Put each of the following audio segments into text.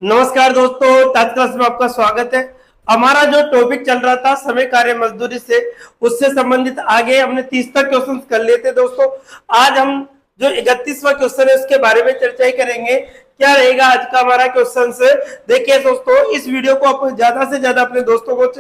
नमस्कार दोस्तों, touch class में आपका स्वागत है। हमारा जो टॉपिक चल रहा था समय कार्य मजदूरी से, उससे संबंधित आगे हमने 30 तक क्वेश्चन कर लिए थे दोस्तों। आज हम जो 31वां क्वेश्चन है उसके बारे में चर्चा करेंगे। क्या रहेगा आज का हमारा क्वेश्चन से? देखिए दोस्तों, इस वीडियो को आप ज्यादा से ज्यादा अपने दोस्तों को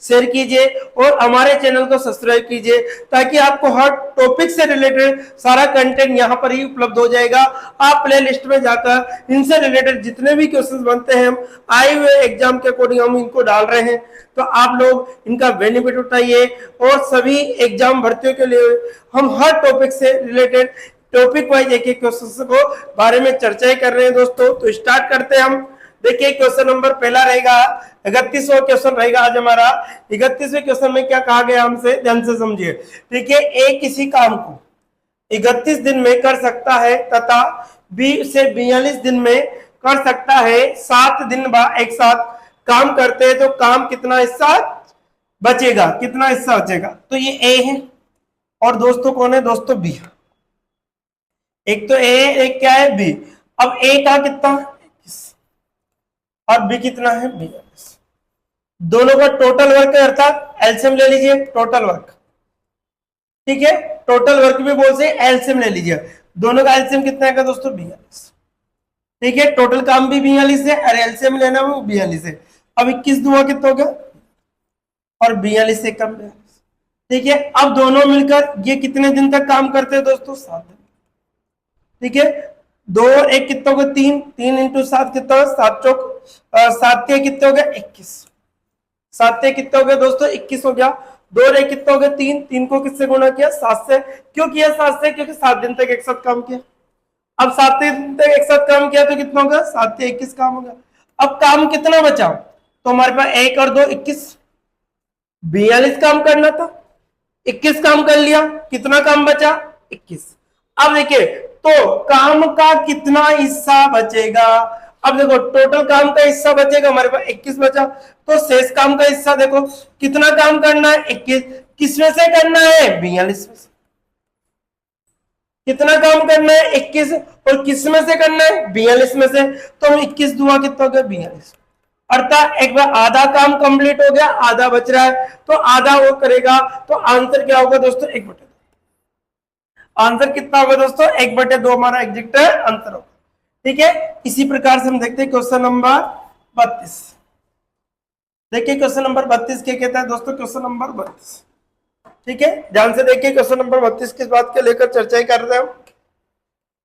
शेयर कीजिए और हमारे चैनल को सब्सक्राइब कीजिए, ताकि आपको हर टॉपिक से रिलेटेड सारा कंटेंट यहाँ पर ही उपलब्ध हो जाएगा। आप प्ले लिस्ट में जाकर इनसे रिलेटेड जितने भी क्वेश्चन बनते हैं, हम आए हुए एग्जाम के अकॉर्डिंग हम इनको डाल रहे हैं, तो आप लोग इनका बेनिफिट उठाइए। और सभी एग्जाम भर्तियों के लिए हम हर टॉपिक से रिलेटेड टॉपिक वाइज एक एक क्वेश्चन को बारे में चर्चाएं कर रहे हैं दोस्तों। तो स्टार्ट करते हैं हम। देखिए क्वेश्चन नंबर पहला रहेगा, 31वां क्वेश्चन रहेगा आज हमारा। 31वें क्वेश्चन में क्या कहा गया हमसे, ध्यान से समझिए। देखिए, ए किसी काम को 31 दिन में कर सकता है तथा बी से 42 दिन में कर सकता है। 7 दिन एक साथ काम करते हैं तो काम कितना हिस्सा बचेगा, कितना हिस्सा बचेगा? तो ये ए है और दोस्तों कौन है दोस्तों? बी। एक तो ए, एक क्या है? बी। अब ए का कितना 21 और बी कितना है 42। दोनों का टोटल वर्क अर्थात एलसीएम ले लीजिए, टोटल वर्क। ठीक है, टोटल वर्क भी बोल से एलसीएम ले लीजिए। दोनों का एलसीएम कितना है दोस्तों? 42। ठीक है, टोटल काम भी 42 है और एलसीएम लेना वो 42 है। अब 21 दुआ कितना हो गया और 42 से कम 42। ठीक है, अब दोनों मिलकर ये कितने दिन तक काम करते हैं दोस्तों? 7 दिन। ठीक है, 2 और 1 कितना हो गया? 3। 3 इंटू 7 कितना? 7 चौक 7 के कितने हो गया? 21। 7 के कितना हो गया दोस्तों? 21 हो गया। 2 और 1 कितना हो गया? 3। 3 को किससे गुणा किया? 7 से। क्यों किया 7 से? क्योंकि 7 दिन तक एक साथ काम किया। अब 7 दिन तक एक साथ काम किया तो कितना होगा? 7 से 21 काम होगा। अब काम कितना बचा? तो हमारे पास 1 और 2 21, 42 काम करना था, 21 काम कर लिया। कितना काम बचा? 21। अब देखिए, तो काम का कितना हिस्सा बचेगा? अब देखो, टोटल काम का हिस्सा बचेगा हमारे पास 21 बचा, तो शेष काम का हिस्सा देखो कितना काम करना है? 21। किसमें से करना है? 42 में से। कितना काम करना है? 21। और किस में से करना है? 42 में से। तो हम 21 दुआ कितना हो गया? 42। अर्थात एक बार आधा काम कंप्लीट हो गया, आधा बच रहा है, तो आधा वो करेगा। तो आंसर क्या होगा दोस्तों? 1/2। आंसर कितना होगा दोस्तों? 1/2 हमारा एग्जैक्ट आंसर होगा। ठीक है, इसी प्रकार से हम देखते हैं क्वेश्चन नंबर 32। देखिए क्वेश्चन नंबर 32 क्या कहता है दोस्तों? क्वेश्चन नंबर 32, ठीक है, ध्यान से देखिए। क्वेश्चन नंबर 32 किस बात के लेकर चर्चा कर रहे हैं?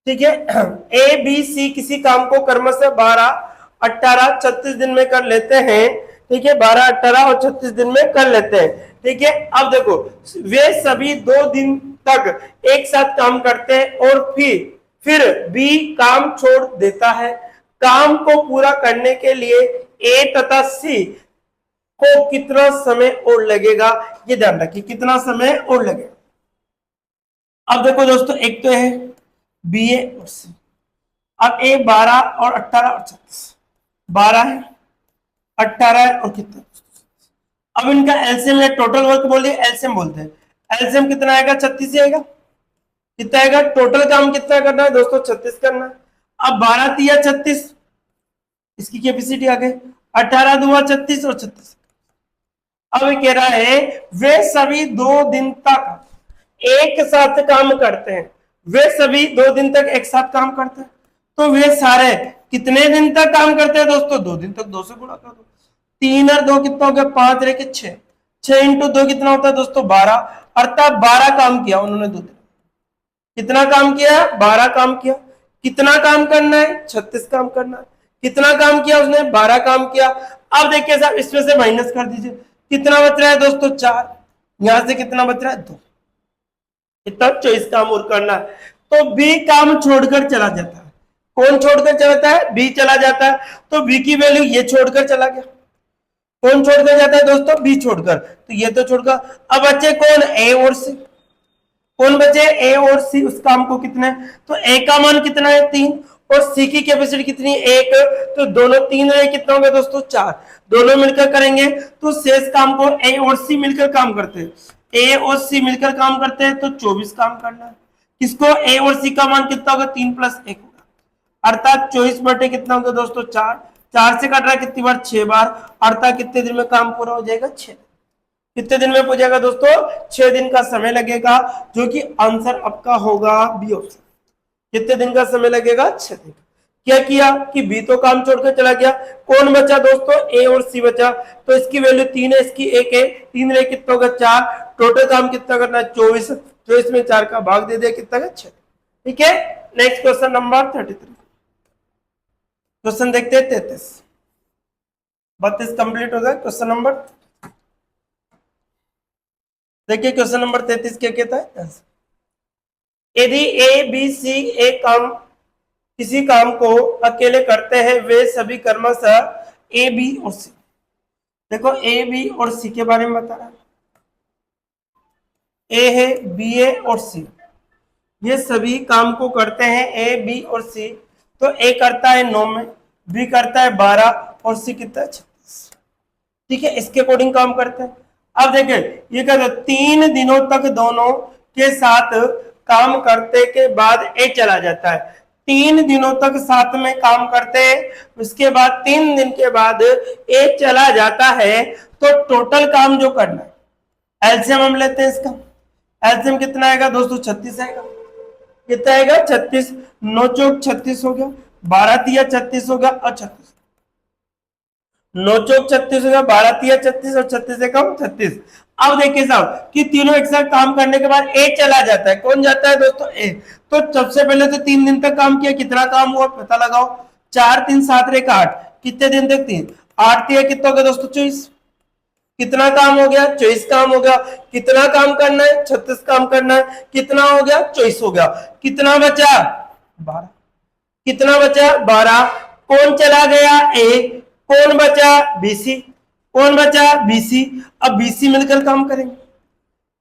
ठीक है, ए बी सी किसी काम को क्रमशः 12, 18, 36 दिन में कर लेते हैं। ठीक है, 12, 18 और 36 दिन में कर लेते हैं। ठीक है, अब देखो, वे सभी 2 दिन तक एक साथ काम करते हैं और फिर बी काम छोड़ देता है। काम को पूरा करने के लिए ए तथा सी को कितना समय और लगेगा? ये ध्यान रखिए, कितना समय और लगेगा। अब देखो दोस्तों, एक तो है बी ए और सी। अब ए 12 और 18 और 36, 12 है, 18 है और कितना? अब इनका एलसीएम है, टोटल वर्क बोलिए एलसीएम बोलते हैं। एलसीएम कितना आएगा? 36 आएगा। कितना आएगा? टोटल काम कितना करना है दोस्तों? 36 करना है। अब 12 तिया 36, इसकी कैपेसिटी आ गई। 18 दुआ 36 और 36। अब कह रहा है वे सभी 2 दिन तक एक साथ काम करते हैं। वे सभी 2 दिन तक एक साथ काम करते हैं, तो वे सारे कितने दिन तक काम करते हैं दोस्तों? 2 दिन तक। 2 से गुणा कर दो। 3 और 2 कितना हो गया? 5 रह के 6। 6 इंटू 2 कितना होता है दोस्तों? 12। अर्थात 12 काम किया उन्होंने 2 दिन। कितना काम किया? 12 काम किया। कितना काम करना है? 36 काम करना है। कितना काम किया उसने? 12 काम किया। अब देखिए साहब, इसमें से माइनस कर दीजिए, कितना बच रहा है दोस्तों? 4। यहां से कितना बच रहा है? 2। इतना 24 काम और करना है। तो बी काम छोड़कर चला जाता है। कौन छोड़कर चलाता है? बी चला जाता है। तो बी की वैल्यू ये छोड़कर चला गया। कौन छोड़कर जाता है दोस्तों? बी छोड़कर। तो ये तो छोड़कर। अब बचे कौन? ए और सी। कौन बचे? ए और सी। उस काम को कितने? तो ए का मान कितना है? 3 और सी की कैपेसिटी कितनी? 1। तो दोनों 3 रहे, कितना होगा दोस्तों? 4। दोनों मिलकर करेंगे तो शेष काम को ए और सी मिलकर काम करते हैं। ए और सी मिलकर काम करते हैं तो 24 काम करना है। किसको? ए और सी का मान कितना होगा? 3 + 1 होगा। अर्थात 24 बटे कितना होगा दोस्तों? 4। 4 से कट रहा है कितनी बार, 6 बार, अर्थात कितने दिन में काम पूरा हो जाएगा, 6 दिन। कितने दिन में पहुंचेगा दोस्तों, 6 दिन का समय लगेगा, जो कि आंसर आपका होगा बी ऑप्शन। कितने दिन का समय लगेगा, 6 दिन। क्या किया कि बी तो काम छोड़कर चला गया, कौन बचा दोस्तों, ए और सी बचा, तो इसकी वैल्यू 3 है, इसकी 1 है, 3 रहे कितना होगा, 4, टोटल काम कितना करना है, 24, 24 में 4 का भाग दे दिया, कितना का, 6। ठीक है, नेक्स्ट क्वेश्चन नंबर 33। क्वेश्चन देखते हैं 33, 32 कंप्लीट हो गया। क्वेश्चन नंबर देखिए, क्वेश्चन नंबर 33 क्या कहता है, यदि ए बी सी एक काम, किसी काम को अकेले करते हैं, वे सभी क्रमशः ए बी और सी। देखो ए बी और सी के बारे में बता रहा है, ए है, बी है और सी, ये सभी काम को करते हैं ए बी और सी। तो ए करता है 9 में, बी करता है 12 और सी कितना है 36। ठीक है, इसके अकॉर्डिंग काम करते हैं। अब देखिए ये कहते 3 दिनों तक दोनों के साथ काम करते के बाद ए चला जाता है। 3 दिनों तक साथ में काम करते हैं, उसके बाद 3 दिन के बाद ए चला जाता है, तो टोटल काम जो करना है, एलसीएम हम लेते हैं इसका, एलसीएम कितना आएगा दोस्तों, 36 आएगा। कितना आएगा, 36, 9 चौक 36 हो गया, 12 तिया 36 हो गया और 36, 9 चौक 36 हो गया, 12 तिया 36 और 36 से कम 36। अब देखिए साहब कि तीनों एक साथ काम करने के बाद ए चला जाता है, कौन जाता है दोस्तों, ए। तो सबसे पहले तो 3 दिन तक काम किया, कितना काम हुआ पता लगाओ, 4 3 7 रेख 8, कितने दिन तक, 3, 8 तिया कितना हो गया दोस्तों, 24। कितना काम हो गया, 24 काम हो गया। कितना काम करना है, 36 काम करना है, कितना हो गया, 24 हो गया। कितना बचा, 12। कितना बचा, 12। कौन चला गया, ए। कौन बचा, बीसी। कौन बचा, बीसी। अब बीसी मिलकर काम करेंगे,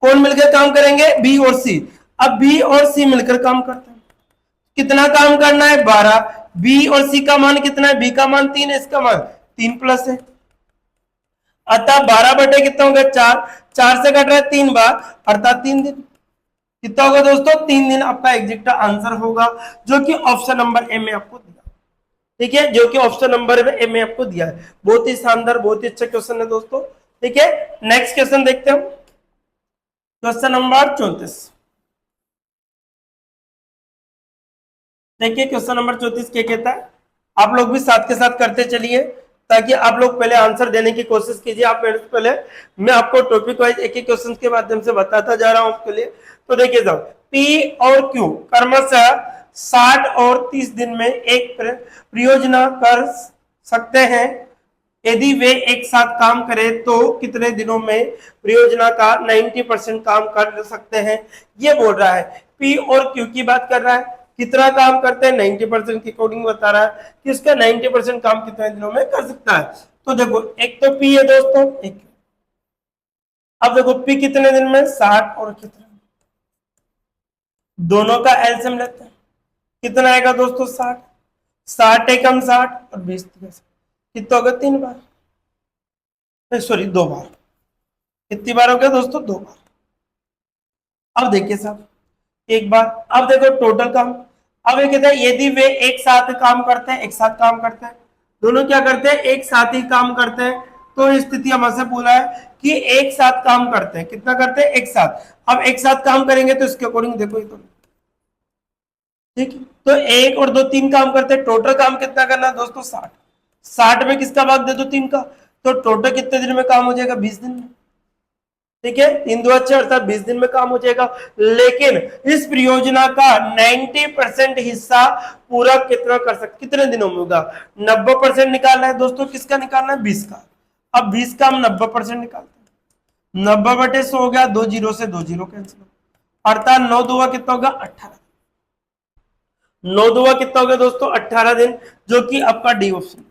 कौन मिलकर काम करेंगे, बी और सी। अब बी और सी मिलकर काम करते हैं, कितना काम करना है, 12। बी और सी का मान कितना है, बी का मान 3 है, इसका मान 3 प्लस है, अतः 12 बटे कितना होगा, 4, 4 से कट रहा है 3 बार, अर्थात 3 दिन। कितना होगा दोस्तों, 3 दिन आपका एग्जैक्ट आंसर होगा, जो कि ऑप्शन नंबर ए में आपको दिया। ठीक है, जो कि ऑप्शन नंबर में ए में आपको दिया है। बहुत ही शानदार, बहुत ही अच्छा क्वेश्चन है दोस्तों। ठीक है, नेक्स्ट क्वेश्चन देखते हैं, क्वेश्चन नंबर 34। देखिए क्वेश्चन नंबर 34 क्या कहता है, आप लोग भी साथ के साथ करते चलिए, ताकि आप लोग पहले आंसर देने की कोशिश कीजिए। आप मेरे से पहले मैं आपको टॉपिक वाइज एक एक क्वेश्चन के माध्यम से बताता जा रहा हूं उसके लिए। तो देखिए साहब, पी और क्यू क्रमशः 60 और 30 दिन में एक परियोजना कर सकते हैं, यदि वे एक साथ काम करें तो कितने दिनों में परियोजना का 90% काम कर सकते हैं। ये बोल रहा है, पी और क्यू की बात कर रहा है, कितना काम करते हैं, 90% के अकॉर्डिंग बता रहा है कि इसका 90% काम कितने दिनों में कर सकता है। तो देखो एक तो पी है दोस्तों, एक, अब देखो पी कितने दिन में, 60 और कितने, दोनों का एलसीएम लेते हैं, कितना आएगा दोस्तों, 60, 60 एकम 60 और 20 कितना होगा, 3 बार, सॉरी 2 बार। कितनी बार हो गया दोस्तों, 2 बार। अब देखिए साहब, एक बार, अब देखो टोटल काम। अब ये कहता है यदि वे एक साथ काम करते हैं, एक साथ काम करते हैं, दोनों क्या करते हैं, एक साथ ही काम करते हैं, तो स्थिति हमसे बोला है कि एक साथ काम करते हैं, कितना करते हैं, एक साथ। अब एक साथ काम करेंगे तो इसके अकॉर्डिंग देखो ये तो, ठीक, तो 1 और 2 3 काम करते हैं, टोटल काम कितना करना है दोस्तों, 60। 60 में किसका भाग दे दो, 3 का, तो टोटल कितने दिन में काम हो जाएगा, 20 दिन में। ठीक है, 3 2 6 अर्थात 20 दिन में काम हो जाएगा। लेकिन इस परियोजना का 90% हिस्सा पूरा कितना कर सकते, कितने दिनों में होगा, 90% निकालना है दोस्तों, किसका निकालना है, 20 का। अब 20 का हम 90% निकालते हैं, 90 बटे 100 हो गया, 2 जीरो से 2 जीरो कैंसिल, अर्थात 9 दुआ कितना होगा, 18। 9 दुआ कितना हो गया दोस्तों, 18 दिन, जो कि आपका डी ऑप्शन।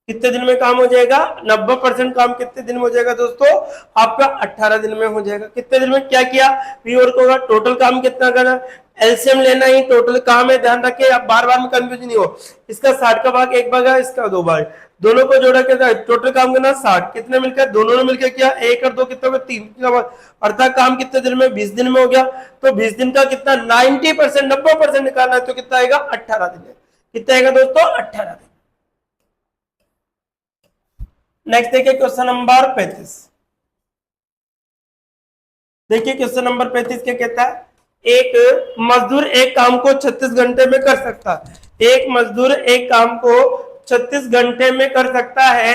कितने दिन में काम हो जाएगा, 90% काम कितने दिन में हो जाएगा दोस्तों, आपका 18 दिन में हो जाएगा। कितने दिन में क्या किया, पी और को होगा, टोटल काम कितना करना, एलसीएम लेना ही टोटल काम है, ध्यान रखिए, आप बार बार में कंफ्यूज नहीं हो। इसका 60 का भाग 1 भाग है, इसका 2 भाग, दोनों को जोड़ा के टोटल काम करना 60, कितने मिलकर, दोनों ने मिलकर किया, 1 और 2 कितना हो गया, 3, अर्थात काम कितने दिन में, 20 दिन में हो गया। तो 20 दिन का कितना, 90%, 90% निकालना है, तो कितना आएगा, 18 दिन। कितना आएगा दोस्तों, 18 दिन। नेक्स्ट देखिए क्वेश्चन नंबर 35। देखिए क्वेश्चन नंबर 35 क्या कहता है, एक मजदूर एक काम को 36 घंटे में कर सकता है। एक मजदूर एक काम को 36 घंटे में कर सकता है,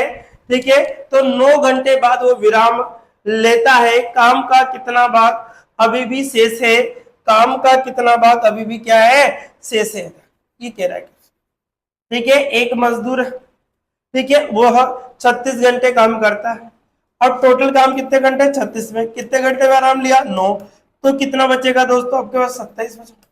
ठीक है। तो 9 घंटे बाद वो विराम लेता है, काम का कितना भाग अभी भी शेष है, काम का कितना भाग अभी भी क्या है, शेष है, ये कह रहा है, ठीक है। एक मजदूर, ठीक है, वो 36 घंटे काम करता है और टोटल काम कितने घंटे, 36 में, कितने घंटे में आराम लिया, 9, तो कितना बचेगा दोस्तों आपके पास, 27 बचेगा,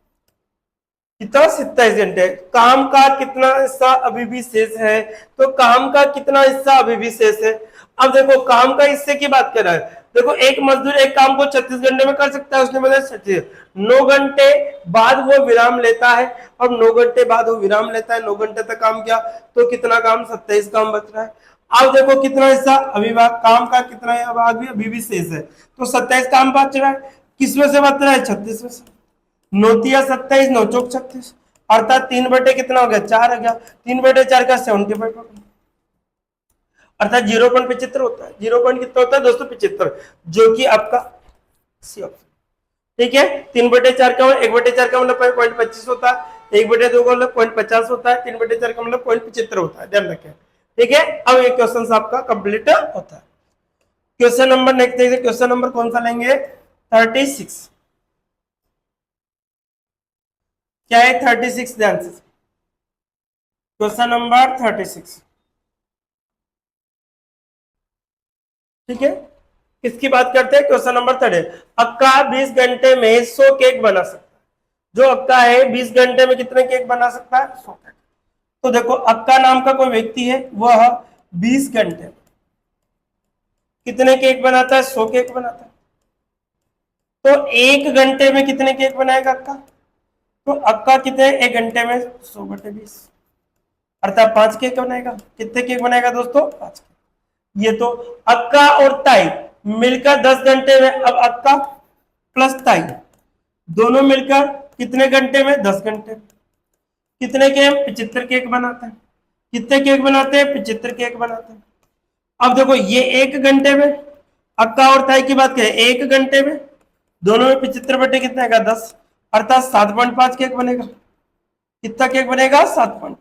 कितना, 27 घंटे। काम का कितना हिस्सा अभी भी शेष है, तो काम का कितना हिस्सा अभी भी शेष है। अब देखो काम का हिस्से की बात कर रहा है, देखो एक मजदूर एक काम को 36 घंटे में कर सकता है, उसने बताया 9 घंटे बाद वो विराम लेता है, और 9 घंटे बाद वो विराम लेता है, 9 घंटे तक काम किया, तो कितना काम, 27 काम बच रहा है। अब देखो कितना हिस्सा अभी काम का कितना भाग भी अभी भी शेष है, तो 27 काम बच रहा है, किसमें से बच रहा है, 36 में से। 9 27, 9 चौक 36, अर्थात 3 बटे कितना हो गया, 4 हो गया, 3/4 का 75, अर्थात 0.75 होता है। 0 पॉइंट कितना होता है दोस्तों, 75, जो कि आपका सी ऑप्शन, ठीक है। 3/4 का 1/4 का मतलब 0.25 होता है, 1/2 का मतलब 0.50 होता है, 3/4 का मतलब 0.75 होता है, ध्यान रखें, ठीक है। अब ये क्वेश्चन आपका कंप्लीट होता है। क्वेश्चन नंबर नेक्स्ट देखिए, क्वेश्चन नंबर कौन सा लेंगे, 36, क्या है 36, ध्यान से, क्वेश्चन नंबर 36, ठीक है। किसकी बात करते हैं, क्वेश्चन नंबर 30। अक्का 20 घंटे में 100 केक बना सकता है। जो अक्का है 20 घंटे में कितने केक बना सकता है, 100 केक। तो देखो अक्का नाम का कोई व्यक्ति है, वह 20 घंटे में कितने केक बनाता है, 100 केक बनाता है। तो 1 घंटे में कितने केक बनाएगा अक्का, तो अक्का कितने, 1 घंटे में 100/20, अर्थात 5 केक बनाएगा। कितने केक बनाएगा दोस्तों, 5 केक। ये तो अक्का और ताई मिलकर 10 घंटे में, अब अक्का प्लस ताई दोनों मिलकर कितने घंटे में, 10 घंटे में, कितने केक, 75 केक बनाते हैं। कितने केक बनाते हैं, 75 केक बनाते हैं। अब देखो ये 1 घंटे में, अक्का और ताई की बात करें, 1 घंटे में दोनों में 75 बटे कितना है, 10, अर्थात 7.5 केक बनेगा। कितना केक बनेगा, 7.5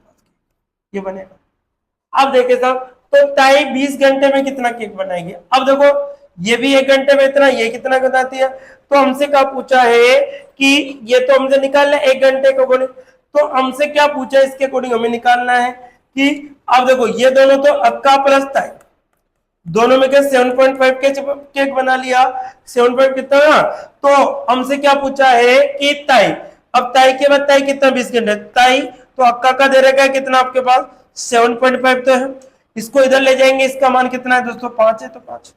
ये बनेगा। अब देखिए साहब, तो ताई 20 घंटे में कितना केक बनाएगी। अब देखो ये भी 1 घंटे में इतना, ये कितना बनाती है, तो हमसे क्या पूछा है कि ये तो हमसे निकालना है 1 घंटे के अकॉर्डिंग, तो हमसे क्या पूछा है इसके अकॉर्डिंग हमें निकालना है कि, अब देखो ये दोनों तो अक्का प्लस ताई दोनों में क्या 7.5 केक बना लिया, 7 कितना, तो हमसे क्या पूछा है कि ताई, अब ताई के बाद ताई कितना, 20 घंटे, ताई तो अक्का का दे रखा है कितना आपके पास, 7.5 तो है, इसको इधर ले जाएंगे, इसका मान कितना है दोस्तों, 5 है, तो 5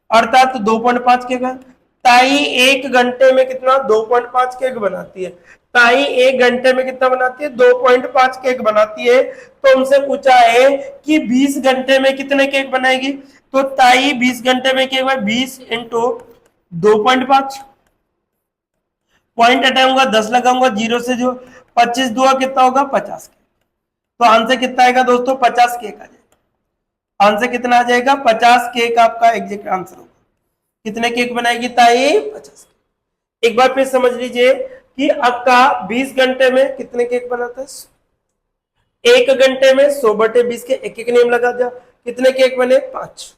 अर्थात 2.5 केक है। ताई 1 घंटे में कितना, 2.5 केक बनाती है। ताई 1 घंटे में कितना बनाती है, 2.5 केक बनाती है। तो हमसे पूछा है कि 20 घंटे में कितने केक बनाएगी, तो ताई 20 घंटे में केक, 20 इंटू 2.5, पॉइंट हटाऊंगा 10 लगाऊंगा, जीरो से जो 25 दुआ कितना होगा, 50 केक। तो आंसर कितना आएगा दोस्तों, 50 केक आ जाएगा। आंसर कितना आ जाएगा, 50 केक आपका एग्जैक्ट आंसर होगा। कितने केक बनाएगी ताई, 50। एक बार फिर समझ लीजिए कि अक्का 20 घंटे में कितने केक बनाता है, 1 घंटे में 100/20 के एक एक नियम लगा दिया, कितने केक बने, 5।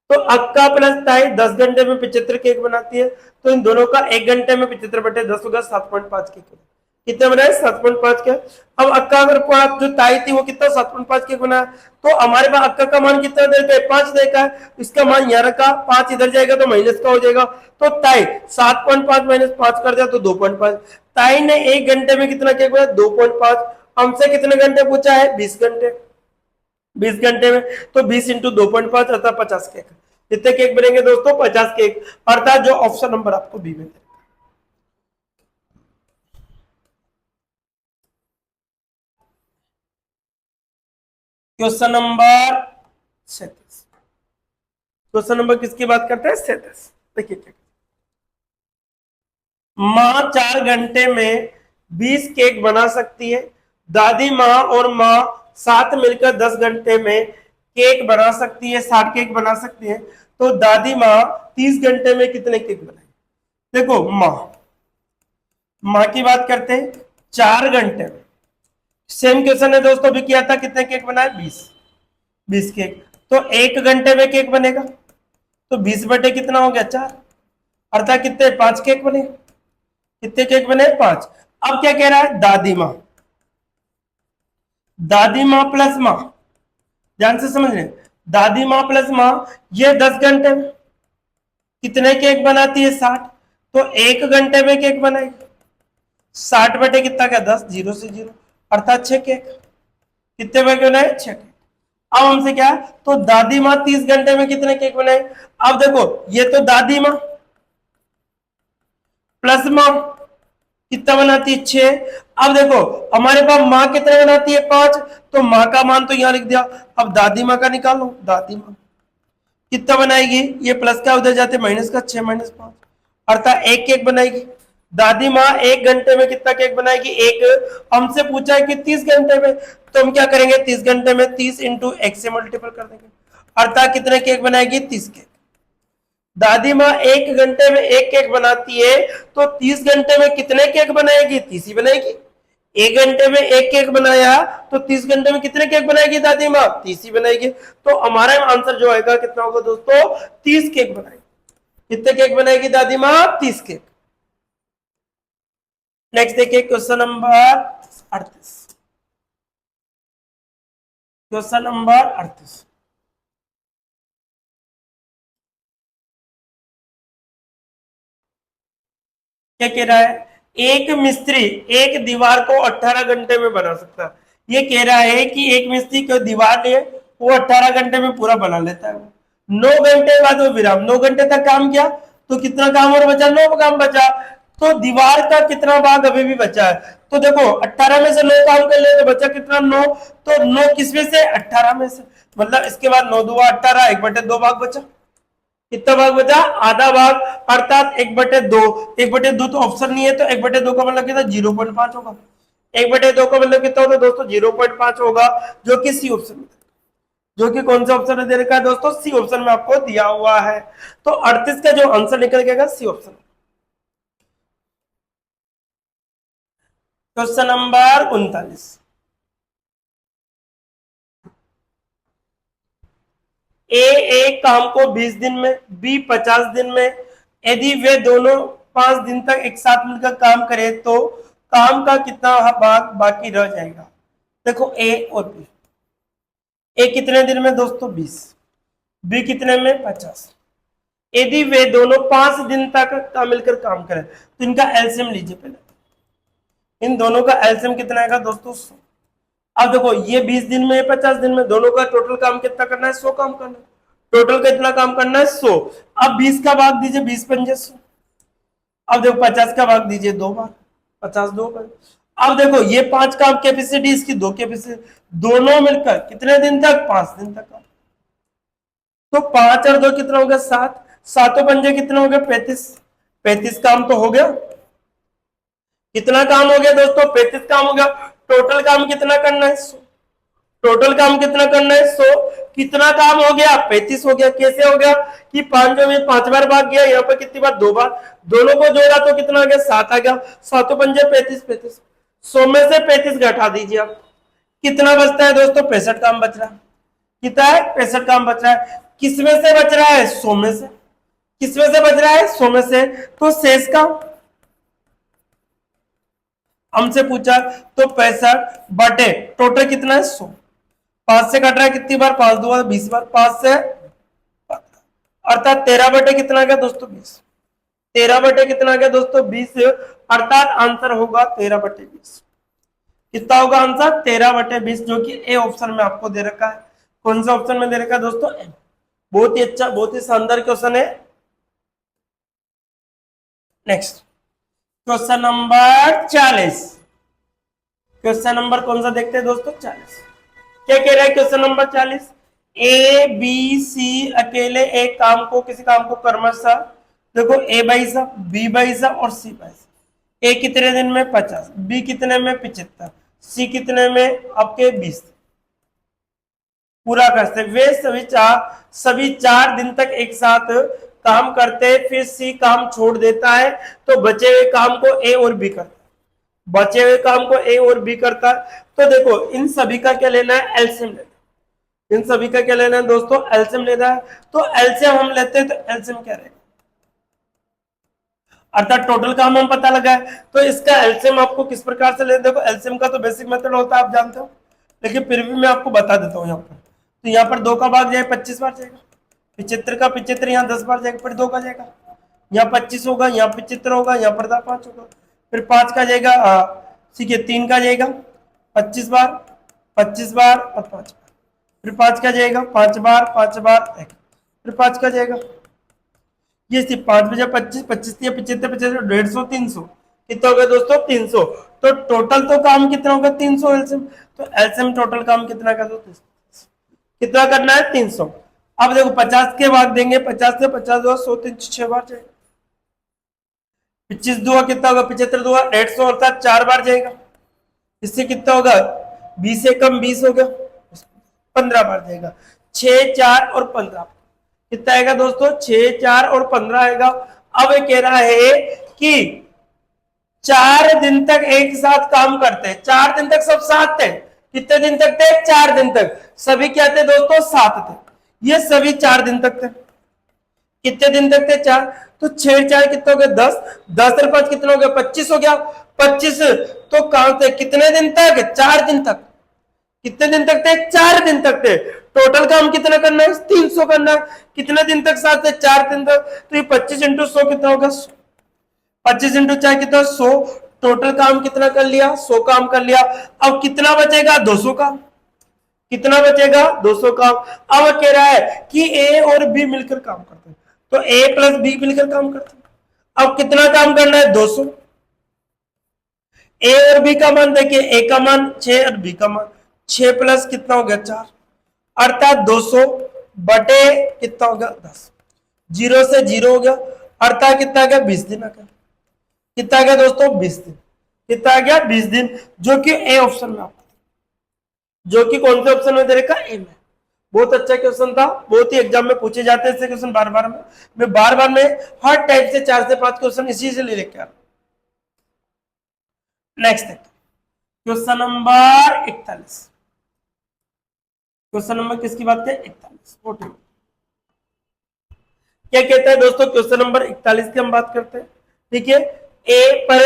तो अक्का प्लस ताई 10 घंटे में 75 केक बनाती है, तो इन दोनों का 1 घंटे में 75/10 होगा, 7.5 केक। कितने बनाए, 7.5 के। अब अक्का अगर जो ताई थी वो कितना, 7.5 केक बनाया, तो हमारे पास अक्का का मान कितना देखा है, 5 देखा है, इसका मान यहाँ रखा, 5 इधर जाएगा तो माइनस का हो जाएगा, तो ताई 7.5 - 5 कर दिया तो 2.5। ताई ने 1 घंटे में कितना केक बनाया, 2.5। हमसे कितने घंटे पूछा है, 20 घंटे। 20 घंटे में तो 20 इंटू 2.5 अर्थात 50 केक। कितने केक बनेंगे दोस्तों, 50 केक, अर्थात जो ऑप्शन नंबर आपको बी में। क्वेश्चन नंबर 37, क्वेश्चन नंबर किसकी बात करते हैं, 37। देखिए क्या, माँ 4 घंटे में 20 केक बना सकती है, दादी माँ और माँ साथ मिलकर 10 घंटे में केक बना सकती है, 60 केक बना सकती है, तो दादी माँ 30 घंटे में कितने केक बनाए? देखो माँ की बात करते हैं, 4 घंटे में। सेम क्वेश्चन है दोस्तों, भी किया था, कितने केक बनाए? 20 केक। तो 1 घंटे में केक बनेगा, तो 20 बटे कितना हो गया? 4, अर्थात कितने? 5 केक बने। कितने केक बने? 5। अब क्या कह रहा है? दादी माँ प्लस माँ, ध्यान से समझ रहे, दादी माँ प्लस माँ, ये 10 घंटे में कितने केक बनाती है? 60। तो 1 घंटे में केक बनाएगी, 60 बटे कितना? क्या? 10, 0 से 0, अर्थात 6 केक। कितने केक बनाए? 6 केक। अब हमसे क्या? तो दादी माँ 30 घंटे में कितने केक बनाए? अब देखो, ये तो दादी माँ प्लस माँ कितना बनाती है? 6। अब देखो हमारे पास माँ कितने बनाती है? 5। तो माँ का मान तो यहां लिख दिया। अब दादी माँ का निकालो, दादी माँ कितना बनाएगी? ये प्लस का उधर जाते माइनस का, 6 माइनस 5, अर्थात 1 केक बनाएगी। दादी माँ 1 घंटे में कितना केक बनाएगी? 1। हमसे पूछा है कि 30 घंटे में, तो हम क्या करेंगे? 30 घंटे में 30 इंटू 1 से मल्टीपल कर देंगे, अर्थात कितने केक बनाएगी? 30 केक। दादी माँ 1 घंटे में 1 केक बनाती है, तो 30 घंटे में कितने केक बनाएगी? 30 ही बनाएगी। 1 घंटे में 1 केक बनाया, तो 30 घंटे में कितने केक बनाएगी दादी माँ? 30 ही बनाएगी। तो हमारा आंसर जो आएगा कितना होगा दोस्तों? 30 केक बनाएगी। कितने केक बनाएगी दादी माँ? 30 केक। नेक्स्ट देखिए क्वेश्चन नंबर 38। क्वेश्चन नंबर 38 क्या कह रहा है? एक मिस्त्री एक दीवार को 18 घंटे में बना सकता है। ये कह रहा है कि एक मिस्त्री को दीवार है, वो 18 घंटे में पूरा बना लेता है। 9 घंटे बाद वो विराम, 9 घंटे तक काम किया, तो कितना काम और बचा? 9 काम बचा। तो दीवार का कितना भाग अभी भी बचा है? तो देखो 18 में से 9 काम कर ले, तो बचा कितना? 9। तो 9 किसमें से? 18 में से। मतलब इसके बाद 9 दुआ 18, 1/2 भाग बचा। कितना भाग बचा? आधा भाग, अर्थात 1/2। 1/2 तो ऑप्शन नहीं है, तो 1/2 का मतलब कितना? 0.5 होगा। 1/2 का मतलब कितना होगा दोस्तों? 0.5 होगा, जो कि सी ऑप्शन में, जो कि कौन सा ऑप्शन में दे रखा है दोस्तों? सी ऑप्शन में आपको दिया हुआ है। तो 38 का जो आंसर निकल गया सी ऑप्शन। Question number 39। ए एक काम को 20 दिन में, बी 50 दिन में, यदि वे दोनों 5 दिन तक एक साथ मिलकर काम करें, तो काम का कितना भाग बाकी रह जाएगा? देखो ए और बी, ए कितने दिन में दोस्तों? 20। बी कितने में? 50। यदि वे दोनों 5 दिन तक मिलकर काम करें, तो इनका एलसीएम लीजिए पहले। इन दोनों का एलसीएम कितना आएगा दोस्तों? 100। अब देखो ये 20 दिन में, 50 दिन में, दोनों का टोटल काम कितना करना है? 100 काम करना है। टोटल कितना काम करना है? 100। अब 20 का भाग दीजिए, 20 पंजे 100। अब देखो 50 का भाग दीजिए 2 बार, 50 2 बार। अब देखो ये 5 काम कैपेसिटी, इसकी 2 कैपेसिटी, दोनों मिलकर कितने दिन तक? 5 दिन तक। तो 5 और 2 कितना हो गया? 7। 7 पंजे कितना हो गया? 35। 35 काम तो हो गया। कितना काम हो गया दोस्तों? 35 काम हो गया। टोटल काम कितना करना है? 100। टोटल काम कितना करना है? 100। कितना काम हो गया? 35 हो गया। कैसे हो गया? कि 5 में 5 बार भाग गया, यहाँ पर कितनी बार? 2 बार। दोनों को जोड़ा तो कितना आ गया? 7 आ गया। 7 पंजे 35, 35। 100 में से 35 घटा दीजिए आप, कितना बचता है दोस्तों? 65 काम बच रहा है। कितना है? 65 काम बच रहा है। किसमें से बच रहा है? 100 में से। किसमें से बच रहा है? 100 में से। तो शेष का हमसे पूछा, तो 65 बटे टोटल कितना है? 100। 5 से कट रहा है कितनी बार? 5 2 20 बार। 5 से, अर्थात 13 बटे कितना आ गया दोस्तों? 20। 13 बटे कितना आ गया दोस्तों? 20। अर्थात आंसर होगा 13/20। कितना होगा आंसर? 13/20, जो कि ए ऑप्शन में आपको दे रखा है। कौन सा ऑप्शन में दे रखा है दोस्तों? ए। बहुत ही अच्छा, बहुत ही शानदार क्वेश्चन है। Next question number 40। Question number कौन सा देखते हैं दोस्तों? 40। क्या कह रहा है question number 40? A B C अकेले एक काम को, किसी काम को क्रमशः, देखो ए बाई सा, बी बाई सा और सी बाई सा। ए कितने दिन में? 50। बी कितने में? 75। सी कितने में? आपके 20। पूरा करते, वे सभी 4 दिन तक एक साथ काम करते हैं, फिर सी काम छोड़ देता है, तो बचे हुए काम को ए और बी करता है, बचे हुए काम को ए और बी करता है। तो देखो इन सभी का क्या लेना है, एलसीएम लेना है, इन सभी का क्या लेना है दोस्तों, एलसीएम लेना है। तो एलसीएम हम लेते हैं, तो एलसीएम क्या रहेगा, अर्थात टोटल काम हम पता लगा है, तो इसका एलसीएम आपको किस प्रकार से लेना, देखो एलसीएम का तो बेसिक मेथड होता है आप जानते हो, लेकिन फिर भी मैं आपको बता देता हूँ यहाँ पर। तो यहाँ पर 2 का भाग जाए 25 बार जाएगा, 75 का 75 यहाँ 10 बार जाएगा, फिर 2 का जाएगा, यहाँ 25 होगा, यहाँ 75 होगा, यहाँ पर 5 होगा, फिर 5 का जाएगा, ठीक है 3 का जाएगा 25 बार, 25 बार और 5 बार, फिर 5 का जाएगा 5 बार, 5 बार, फिर 5 का जाएगा, ये सिर्फ 5 बजे 25, 25 या 75, 75, 150, 300, कितना हो गया दोस्तों 300। तो टोटल तो काम कितना होगा 300 एलसीएम, तो एलसीएम टोटल काम कितना का दोस्तों, कितना करना है 300। अब देखो 50 के भाग देंगे, 50 से 50 हुआ 100, 3 6 बार जाएगा, 25 दुआ कितना होगा, 75 दुआ 150, अर्थात 4 बार जाएगा, इससे कितना होगा 20 से कम 20 हो गया, 15 बार जाएगा, 6 4 और 15 कितना आएगा दोस्तों, 6 4 और 15 आएगा। अब ये कह रहा है कि 4 दिन तक एक साथ काम करते हैं, 4 दिन तक सब साथ थे, कितने दिन तक थे, 4 दिन तक, सभी क्या थे दोस्तों, साथ थे, ये सभी 4 दिन तक थे, कितने दिन तक थे 4, तो 6 4 कितना हो गया 10, 10 और 5 कितना हो गया 25 हो गया, 25 तो काम थे कितने दिन तक, 4 दिन तक, कितने दिन तक थे, 4 दिन तक थे, टोटल काम कितना करना है 300 करना है, कितने दिन तक साथ थे 4 दिन तक, तो ये 25 इंटू 100 कितना होगा, 25 इंटू 4 कितना 100, टोटल काम कितना कर लिया 100 काम कर लिया। अब कितना बचेगा 200 काम, कितना बचेगा 200 काम। अब कह रहा है कि ए और बी मिलकर काम करते हैं, तो ए प्लस बी मिलकर काम करते हैं। अब कितना काम करना है 200, ए और बी का मान देखिए, ए का मान 6 और बी का मान 6 प्लस कितना हो गया 4, अर्थात 200 बटे कितना हो गया 10, 0 से 0 हो गया, अर्थात कितना आ गया 20 दिन आ गया, कितना आ गया दोस्तों 20 दिन, कितना आ गया 20 दिन, जो कि ए ऑप्शन में आपको, जो कि कौन से ऑप्शन में दे रखा ए में। बहुत अच्छा क्वेश्चन था, बहुत ही एग्जाम में पूछे जाते हैं ऐसे क्वेश्चन बार बार में, मैं बार बार में हर टाइप से 4 से 5 क्वेश्चन इसी से ले लेके आ रहा हूं। Next question number 41, question number किसकी बात है 41, क्या कहता है दोस्तों, क्वेश्चन नंबर 41 की हम बात करते हैं, ठीक है। ए पर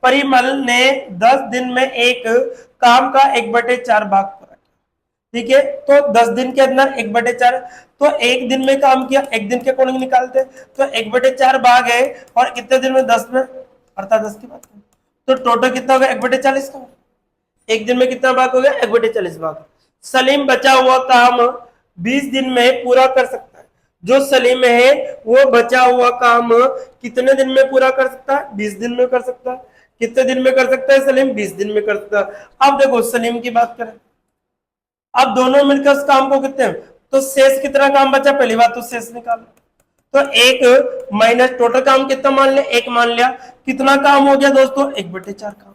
परिमल ने 10 दिन में एक काम का 1/4 भाग पूरा किया, ठीक है। तो 10 दिन के अंदर 1/4, तो एक दिन में काम किया, एक दिन के अकॉर्डिंग निकालते, तो 1/4 भाग है, और कितने दिन में 10 में, अर्थात 10 की बात करें तो टोटल कितना होगा 1/40 का, एक दिन में कितना भाग हो गया 1/40 भाग। सलीम बचा हुआ काम 20 दिन में पूरा कर सकता है, जो सलीम है वो बचा हुआ काम कितने दिन में पूरा कर सकता है, 20 दिन में कर सकता है, कितने दिन में कर सकता है सलीम, 20 दिन में कर सकता है। अब देखो सलीम की बात करें, अब दोनों मिलकर उस काम को कितने, तो शेष कितना काम बचा, पहली बात तो शेष निकालो, तो 1 माइनस टोटल काम कितना मान लिया 1 मान लिया, कितना काम हो गया दोस्तों 1/4 काम,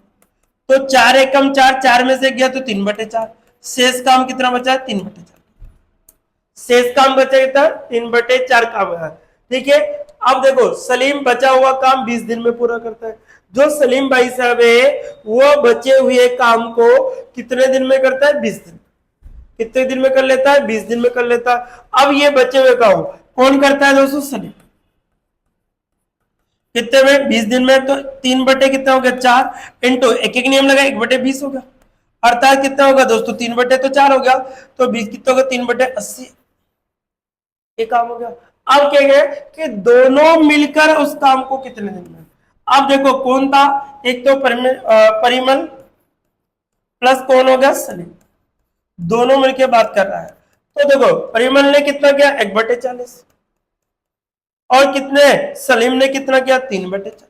तो 4 एकम 4, 4 में से गया तो 3/4, शेष काम कितना बचा 3/4, शेष काम बचा कितना 3/4 काम है, ठीक है। अब देखो सलीम बचा हुआ काम 20 दिन में पूरा करता है, जो सलीम भाई साहब है वो बचे हुए काम को कितने दिन में करता है 20 दिन, कितने दिन में कर लेता है 20 दिन में कर लेता है। अब ये बचे हुए काम कौन करता है दोस्तों, सलीम, कितने में 20 दिन में, तो 3 बटे कितना हो गया 4 इंटू एक एक नियम लगा 1/20 हो गया, अर्थात कितना होगा दोस्तों 3 बटे तो 4 हो गया, तो 20 कितना होगा 3/80, ये काम हो गया। अब क्या है कि दोनों मिलकर उस काम को कितने दिन में, अब देखो कौन था, एक तो परिमल प्लस कौन हो गया सलीम, दोनों मिलकर बात कर रहा है, तो देखो परिमल ने कितना किया 1/40, और कितने सलीम ने कितना किया 3/4,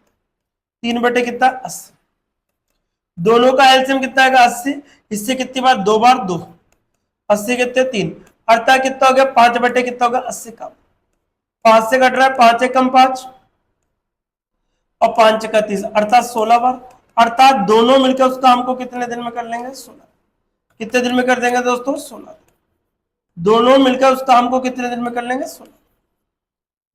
3 बटे कितना 80, दोनों का एलसीएम कितना आएगा 80, इससे कितनी बार 2 बार 2, 80 कितने 3, अर्थात कितना हो गया 5 बटे कितना होगा 80 का, 5 से कट रहा है 5 एकम 5 और 5 का 30, अर्थात 16 बार, अर्थात दोनों मिलकर उस काम को कितने दिन में कर लेंगे 16, कितने दिन में कर देंगे दोस्तों 16, दोनों मिलकर उस काम को कितने दिन में कर लेंगे? 16।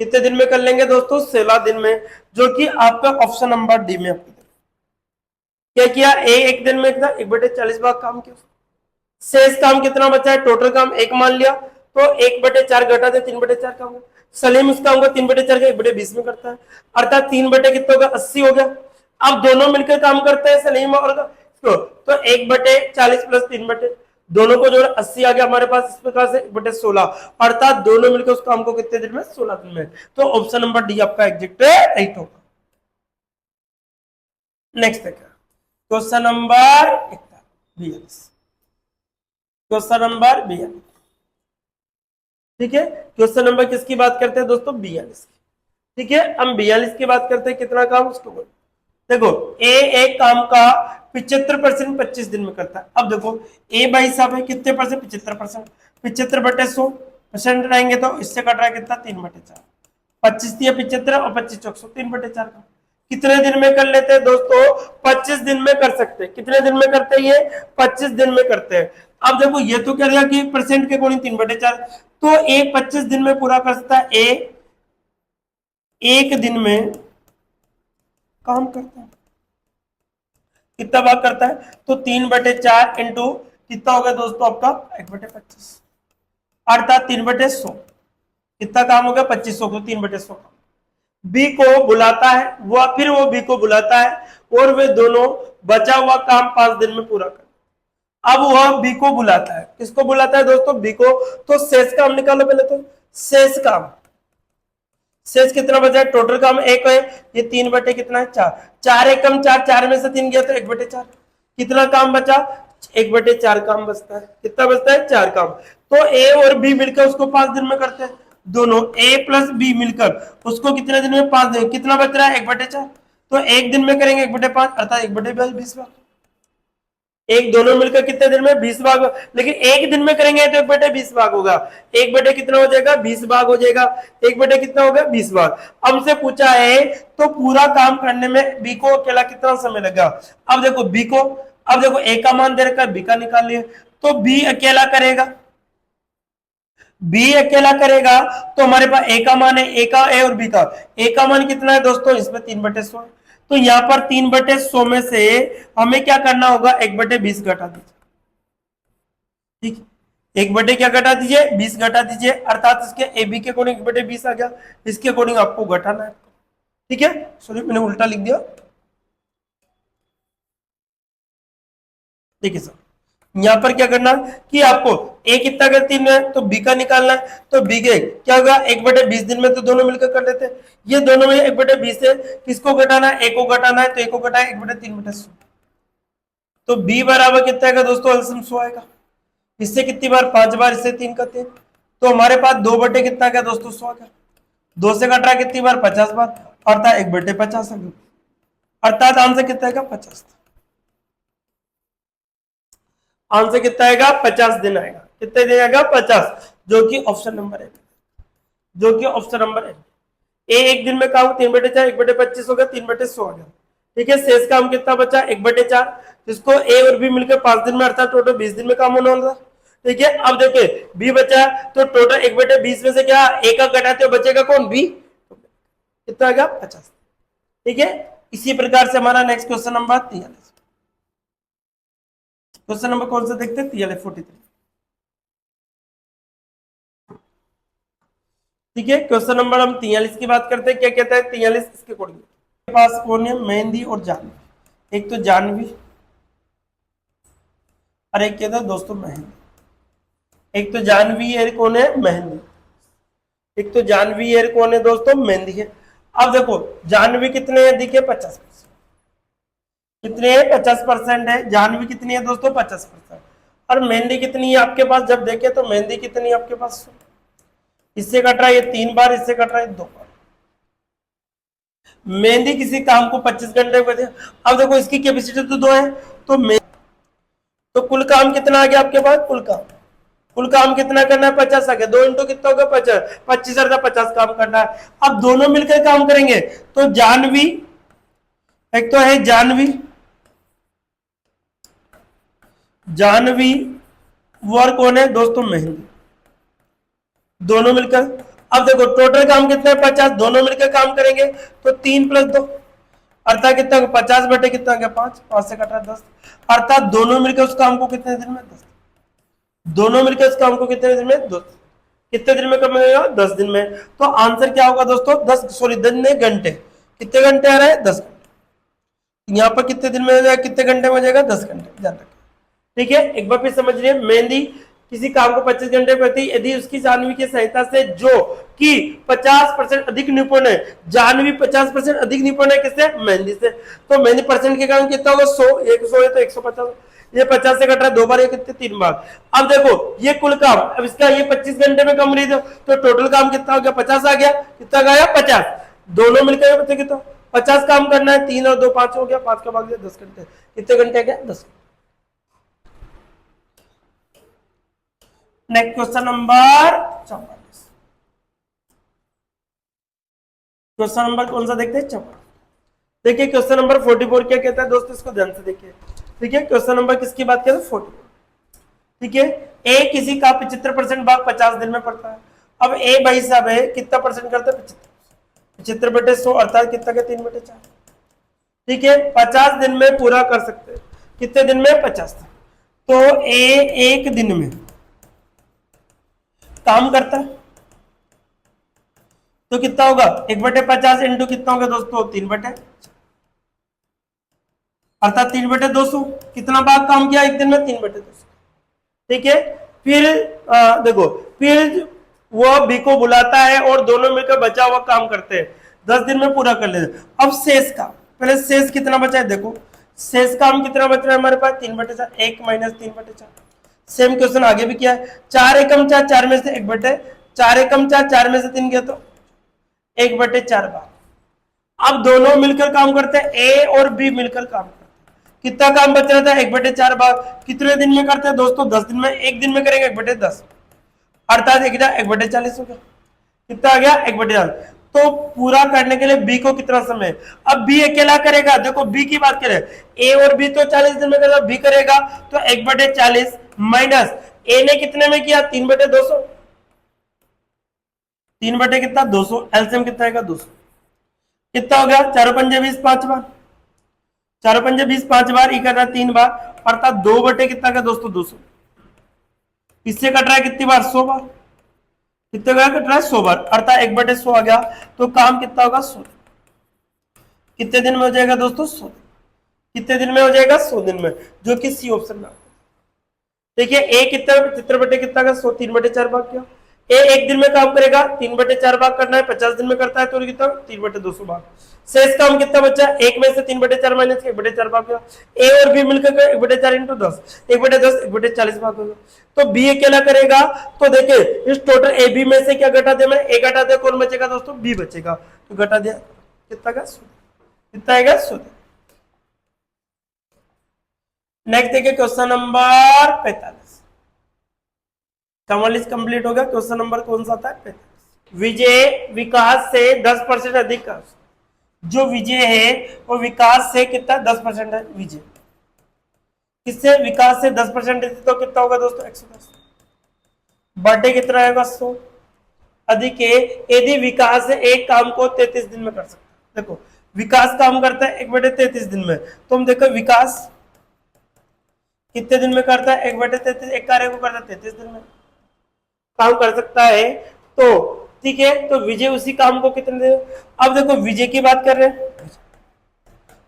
कितने दिन में कर लेंगे दोस्तों? 16 दिन में, जो कि आपका ऑप्शन नंबर डी में आपको क्या किया, ए एक दिन में कितना 1/40 भाग काम किया, शेष काम कितना बचा है? टोटल काम एक मान लिया तो 1/4 घटा दे 3/4 काम हो। सलीम उस काम को 3/4 का 1/20 में करता है, अर्थात 3 कितना हो गया? 80 हो गया। अब दोनों मिलकर काम करते हैं सलीम और तो 1/40 प्लस 3 दोनों को जोड़ 80 आ गया हमारे पास, इस प्रकार से 1/16, अर्थात दोनों मिलकर उस काम को कितने दिन में? 16 दिन में। तो ऑप्शन नंबर डी आपका एग्जैक्ट राइट होगा। नेक्स्ट है क्वेश्चन नंबर 42। क्वेश्चन नंबर 42, ठीक है। क्वेश्चन नंबर किसकी बात करते हैं दोस्तों? 42 की, ठीक है। हम 42 की बात करते हैं, कितना काम उसको बोल, देखो ए एक काम का 75% 25 दिन में करता है। अब देखो ए भाई साहब है कितने परसेंट? 75%। 75/100% रहेंगे तो इससे कट रहा है कितना? 3/4। 25 दिया 75 और 25 चौक 3/4 का कितने दिन में कर लेते हैं दोस्तों? 25 दिन में कर सकते हैं। कितने दिन में करते हैं ये? 25 दिन में करते हैं। अब देखो ये तो कह रहा कि परसेंट के अकॉर्डिंग 3/4, तो ए 25 दिन में पूरा कर सकता है, ए एक दिन में काम करता है, कितना भाग करता है? तो 3/4 इंटू कितना होगा दोस्तों आपका? 1/25, अर्थात 3/100 कितना काम हो गया? 2500 को 3/100 का। बी को बुलाता है वह, फिर वो बी को बुलाता है और वे दोनों बचा हुआ काम 5 दिन में पूरा कर। अब वह बी को बुलाता है, किसको बुलाता है दोस्तों? बी को। तो शेष काम निकालो पहले, तो शेष काम, शेष कितना बचा है? टोटल काम एक है, ये 3 कितना है? 4। 4 एकम 4, 4 में से 3 गया तो 1/4, कितना काम बचा? 1/4 काम बचता है। कितना बचता है? 4 काम। तो ए और बी मिलकर उसको 5 दिन में करते हैं, दोनों ए प्लस बी मिलकर उसको कितने दिन में? 5 दिन। कितना बच रहा है? 1/4, तो एक दिन में करेंगे 1/5, अर्थात 1/20 भाग। एक दोनों मिलकर कितने दिन में? 20 भाग। लेकिन एक दिन में करेंगे तो 1/20 भाग होगा, 1 कितना हो जाएगा? 20 भाग हो जाएगा। 1 कितना होगा? 20 भाग। हमसे पूछा है तो पूरा काम करने में बी को अकेला कितना समय लगा? अब देखो बी को, अब देखो ए का मान दे रखा है, बी का निकाल लिया, तो बी अकेला करेगा, बी अकेला करेगा तो हमारे पास ए का मान है, ए का ए और बी का, ए का मान कितना है दोस्तों? इसमें 3/100, तो यहां पर 3/100 में से हमें क्या करना होगा? 1/20 घटा दीजिए, ठीक, 1 क्या घटा दीजिए? 20 घटा दीजिए, अर्थात इसके ए बी के अकॉर्डिंग 1/20 आ गया, इसके अकॉर्डिंग आपको घटाना है, ठीक है। सॉरी मैंने उल्टा लिख दिया, देखिए सर यहां पर क्या करना कि आपको ए कितना का 3 है तो बी का निकालना है, तो बी के क्या होगा? 1/20 दिन में तो दोनों मिलकर कर लेते हैं, ये दोनों में 1/20 है, किसको घटाना है? ए को घटाना है, तो ए को घटाए 1/3/100, तो बी बराबर कितना आएगा दोस्तों? एलसीएम 100 आएगा। इससे कितनी बार? 5 बार, इससे 3 का 3, तो हमारे पास 2 कितना क्या दोस्तों? 100 का। 2 से कट रहा कितनी बार? 50 बार, अर्थात 1/50 आ गया, अर्थात आंसर कितना आएगा? 50। आंसर कितना आएगा? 50 दिन आएगा। कितने दिन आएगा? 50, जो कि ऑप्शन नंबर है, जो कि ऑप्शन नंबर है। ए एक दिन में काम 3/4, 1/25 हो गया, 3/100 आ गया, ठीक है। शेष काम कितना बचा? 1/4, जिसको ए और बी मिलकर 5 दिन में, अर्थात टोटल 20 दिन में काम होना होगा, ठीक है। अब देखिए बी बचा तो टोटल 1/20 में से क्या ए का घटाते हो बचेगा कौन? बी, कितना आ गया? 50, ठीक है। इसी प्रकार से हमारा next question number 43, question number कौन सा देखते हैं? 43 ठीक है। क्वेश्चन नंबर हम 43 की बात करते हैं, क्या कहता है 43 इसके अकॉर्डिंग? पास कौन है? मेहंदी और जानवी। एक तो जानवी और एक कहता है दोस्तों मेहंदी। एक तो जानवी है, कौन है? मेहंदी। एक तो जानवी है, कौन है दोस्तों? मेहंदी है। अब देखो जानवी कितने है? देखिए 50%, कितने है? 50% है। जानवी कितनी है दोस्तों? 50%। और मेहंदी कितनी है आपके पास? जब देखे तो मेहंदी कितनी है आपके पास? इससे कट रहा है ये 3 बार, इससे कट रहा है 2 बार। मेहंदी किसी काम को 25 घंटे में, अब देखो इसकी कैपेसिटी तो 2 है, तो कुल काम कितना आ गया आपके पास? कुल काम कितना करना है? 50 आ गया। 2 इंटू कितना होगा? 50, 25 अर्थात 50 काम करना है। अब दोनों मिलकर काम करेंगे तो जानवी, एक तो है जानवी, जानवी वो और कौन है दोस्तों? मेहंदी। दोनों मिलकर। अब देखो टोटल काम कितना है 50, दोनों मिलकर काम करेंगे तो 3 + 2 अर्थात कितना 50 बटे कितना गया 5, 5 से कटा 10, अर्थात दोनों मिलकर उस काम को कितने दिन में 10, दोनों मिलकर उस काम को कितने दिन में 2, कितने दिन में करेगा 10 दिन में। तो आंसर क्या होगा दोस्तों 10 सॉरी दिन में घंटे, कितने घंटे आ रहे हैं 10 घंटे। यहाँ पर कितने दिन में हो जाएगा, कितने घंटे में हो जाएगा 10 घंटे, ध्यान रखें। ठीक है, एक बार फिर समझिए, मेहंदी किसी काम को 25 घंटे करती यदि उसकी जाह्नवी की सहायता से जो कि 50% अधिक निपुण है, जाह्नवी 50% अधिक निपुण है किससे, मेहंदी से। तो मेहंदी परसेंट के कारण कितना होगा 100, 100 है तो 150, ये 50 से कट रहा है 2 बार, ये कितने 3 बार। अब देखो ये कुल काम, अब इसका ये 25 घंटे में कंप्लीट है तो टोटल काम कितना हो गया 50 आ गया, कितना गया 50, दोनों मिलकर कितना 50 काम करना है, 3 और 2 5 हो गया, 5 का भाग दिया 10 घंटे, कितने घंटे गया 10। Next question number 44, question number कौन सा देखते हैं 44। देखिए क्वेश्चन नंबर 44 क्या कहता है दोस्तों, इसको ध्यान से देखिए। ठीक है, क्वेश्चन नंबर किसकी बात करें 44। ठीक है, ए किसी का 75% भाग 50 दिन में पड़ता है। अब ए भाई साहब है कितना परसेंट करता है 75 बटे 100 अर्थात कितना का 3/4। ठीक है, 50 दिन में पूरा कर सकते हैं, कितने दिन में 50। तो ए एक दिन में काम करता है तो कितना होगा 1/50 इंटू कितना होगा दोस्तों 3/, अर्थात 3/200। कितना भाग काम किया एक दिन में 3/200। ठीक है, फिर देखो फिर वो बी को बुलाता है और दोनों मिलकर बचा हुआ काम करते हैं, 10 दिन में पूरा कर लेते। अब शेष काम, पहले शेष कितना बचा है देखो, शेष काम कितना बच रहा है हमारे पास 3/4, 1 - 3/4। सेम क्वेश्चन आगे भी किया है, 4 एकम 4, 4 में से 1/4 एकम 4, 4 में से 3 गया तो 1/4 बार। अब दोनों मिलकर काम करते हैं, ए और बी मिलकर काम करते हैं, कितना काम बच रहा था 1/4 बार। कितने दिन में करते हैं दोस्तों 10 दिन में, एक दिन में करेंगे 1/10 अर्थात 1/40 हो गया, कितना आ गया 1/40। तो पूरा करने के लिए बी को कितना समय, अब बी अकेला करेगा, देखो बी की बात करें ए और बी तो 40 दिन में करेगा, बी करेगा तो 1/40 माइनस ए ने कितने में किया 3/200, 3 बटे कितना 200, एलसीएम कितना आएगा 200, कितना हो गया 4 पंजे 20 5 बार, 4 पंजे 20 5 बार, ये कर रहा है 3 बार अर्थात 2 बटे कितना का दोस्तों 200। इससे कट रहा है कितनी बार 100 बार, कितने बार कट रहा है 100 बार अर्थात 1/100 आ गया। तो काम कितना होगा 100, कितने दिन में हो जाएगा दोस्तों 100, कितने दिन में हो जाएगा 100 दिन में, जो कि सी ऑप्शन में। देखिए ए कितना 75 बटे कितना का 100, 3/4 भाग किया। ए एक दिन में काम करेगा 3/4 भाग करना है, 50 दिन में करता है तो कितना 3/200 भाग। शेष काम कितना बचा, एक में से 3/4 माइनस 1/4 भाग किया। ए और बी मिलकर 1/4 इंटू 10, 1/10 1/40 भाग होगा। तो बी अकेला करेगा तो देखिए इस टोटल ए बी में से क्या घटा दे, मैं ए घटा दे, कौन बचेगा दोस्तों बी बचेगा, तो घटा दिया कितना का 100, कितना आएगा 100। नेक्स्ट देखिए क्वेश्चन नंबर 45, 44 कंप्लीट हो गया। क्वेश्चन नंबर कौन सा था 45। विजय विकास से 10% अधिक, जो विजय है वो विकास से कितना 10% है, विजय किससे विकास से 10% है तो कितना होगा दोस्तों 110, बर्थडे कितना आएगा 100 अधिक है यदि विकास से एक काम को 33 दिन में कर सकता है। देखो विकास काम करता है 1/33 दिन में, तो हम देखो विकास कितने दिन में करता है 1/33, एक कार्य को करता है 33 दिन में काम कर सकता है। तो ठीक है, तो विजय उसी काम को कितने दे, अब देखो विजय की बात कर रहे हैं,